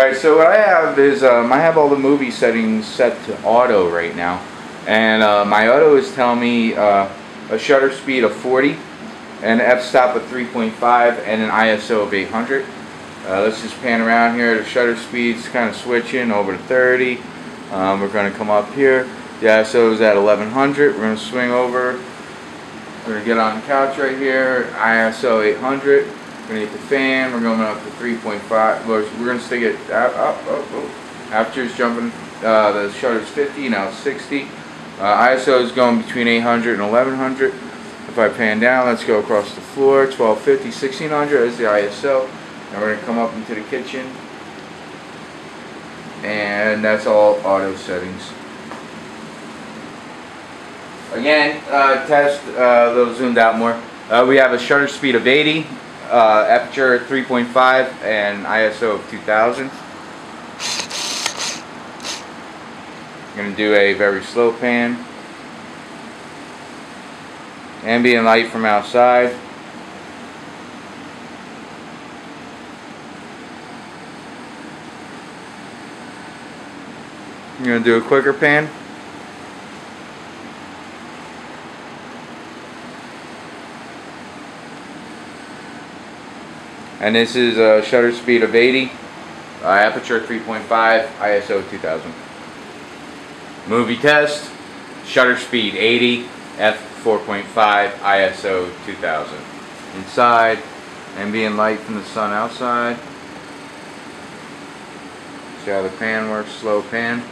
Alright, so what I have is, I have all the movie settings set to auto right now. And my auto is telling me a shutter speed of 40, an f-stop of 3.5, and an ISO of 800. Let's just pan around here. The shutter speed's kind of switching over to 30. We're going to come up here. The ISO is at 1100. We're going to swing over. We're going to get on the couch right here. ISO 800. We're going to hit the fan. We're going up to 3.5. We're going to stick it up. After it's jumping, the shutter's 50. Now it's 60. ISO is going between 800 and 1100. If I pan down, let's go across the floor. 1250, 1600 is the ISO. Now we're going to come up into the kitchen. And that's all auto settings. Again, test a little zoomed out more. We have a shutter speed of 80, aperture 3.5, and ISO of 2000. I'm going to do a very slow pan. Ambient light from outside. I'm going to do a quicker pan. And this is a shutter speed of 80, aperture 3.5, ISO 2000. Movie test, shutter speed 80, f4.5, ISO 2000. Inside, ambient light from the sun outside. See how the pan works, slow pan.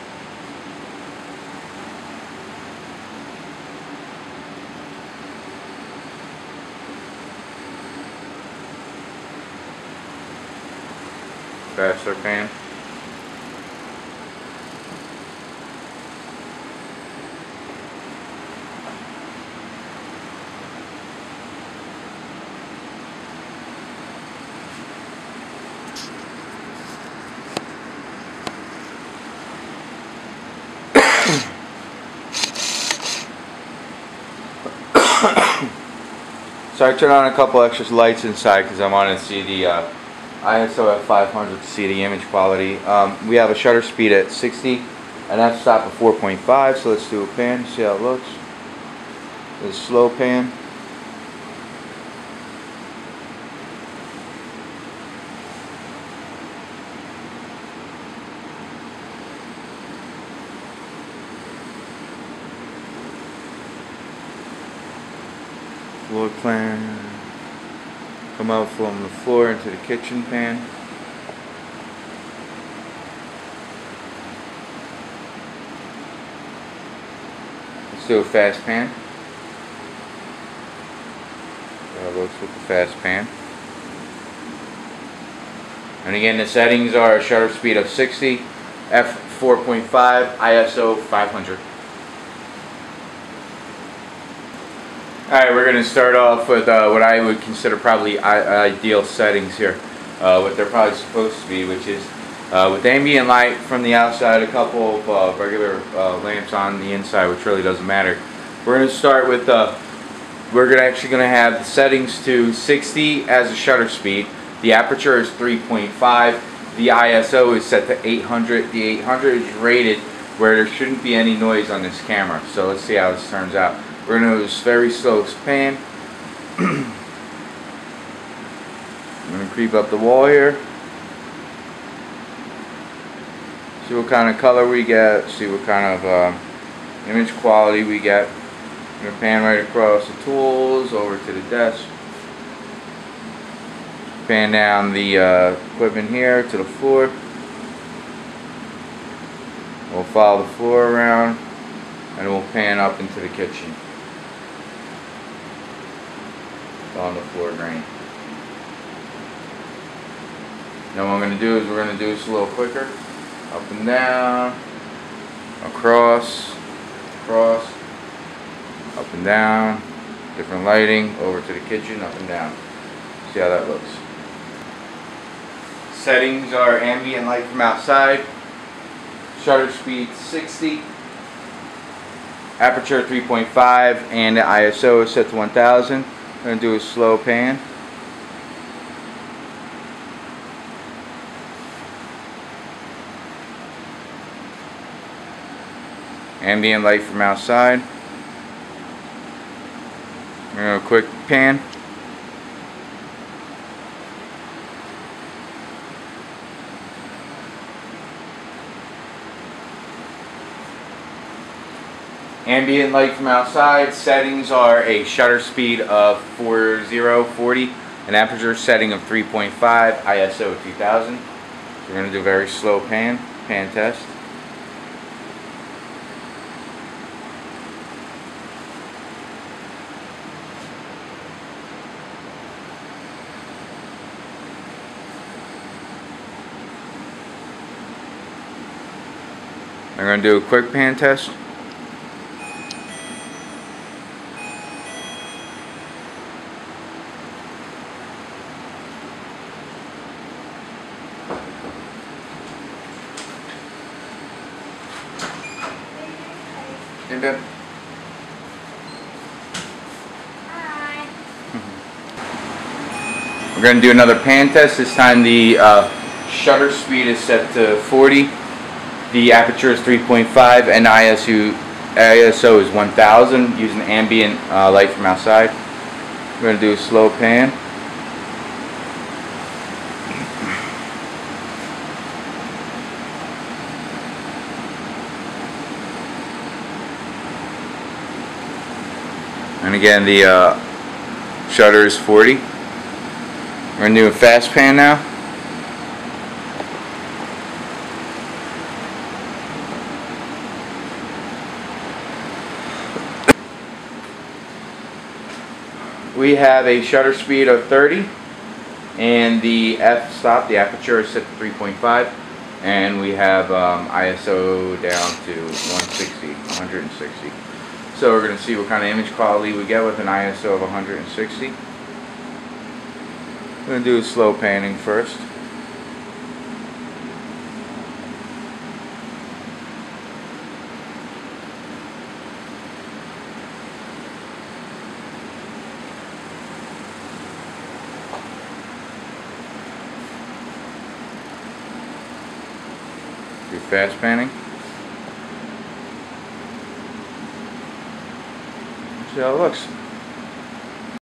Faster pan. So I turn on a couple extra lights inside because I want to see the ISO at 500 to see the image quality. We have a shutter speed at 60 and f-stop of 4.5, so let's do a pan, see how it looks. It's a slow pan. Floor plan. Come out from the floor into the kitchen pan. Let's do a fast pan. That looks with the fast pan. And again, the settings are shutter speed of 60, f4.5, ISO 500. Alright, we're going to start off with what I would consider probably ideal settings here. What they're probably supposed to be, which is with ambient light from the outside, a couple of regular lamps on the inside, which really doesn't matter. We're going to start with, actually going to have the settings to 60 as a shutter speed. The aperture is 3.5. The ISO is set to 800. The 800 is rated where there shouldn't be any noise on this camera. So let's see how this turns out. We're going to do this very slow pan. I'm going to creep up the wall here. See what kind of color we get. See what kind of image quality we get. I'm going to pan right across the tools over to the desk. Pan down the equipment here to the floor. We'll follow the floor around and we'll pan up into the kitchen. On the floor drain. Now what I'm going to do is we're going to do this a little quicker. Up and down, across, up and down, different lighting, over to the kitchen, up and down. See how that looks. Settings are ambient light from outside, shutter speed 60, aperture 3.5, and the ISO is set to 1000. I'm going to do a slow pan. Ambient light from outside. A quick pan. Ambient light from outside. Settings are a shutter speed of 40, an aperture setting of 3.5, ISO 2000. So we're going to do a very slow pan test. I'm going to do a quick pan test. You're good. Hi. We're going to do another pan test. This time the shutter speed is set to 40. The aperture is 3.5 and ISO is 1000 using ambient light from outside. We're going to do a slow pan. And again, the shutter is 40. We're going to do a fast pan now. We have a shutter speed of 30 and the f-stop, the aperture is set to 3.5, and we have ISO down to 160. So we're going to see what kind of image quality we get with an ISO of 160. We're going to do a slow panning first. Do fast panning. See how it looks.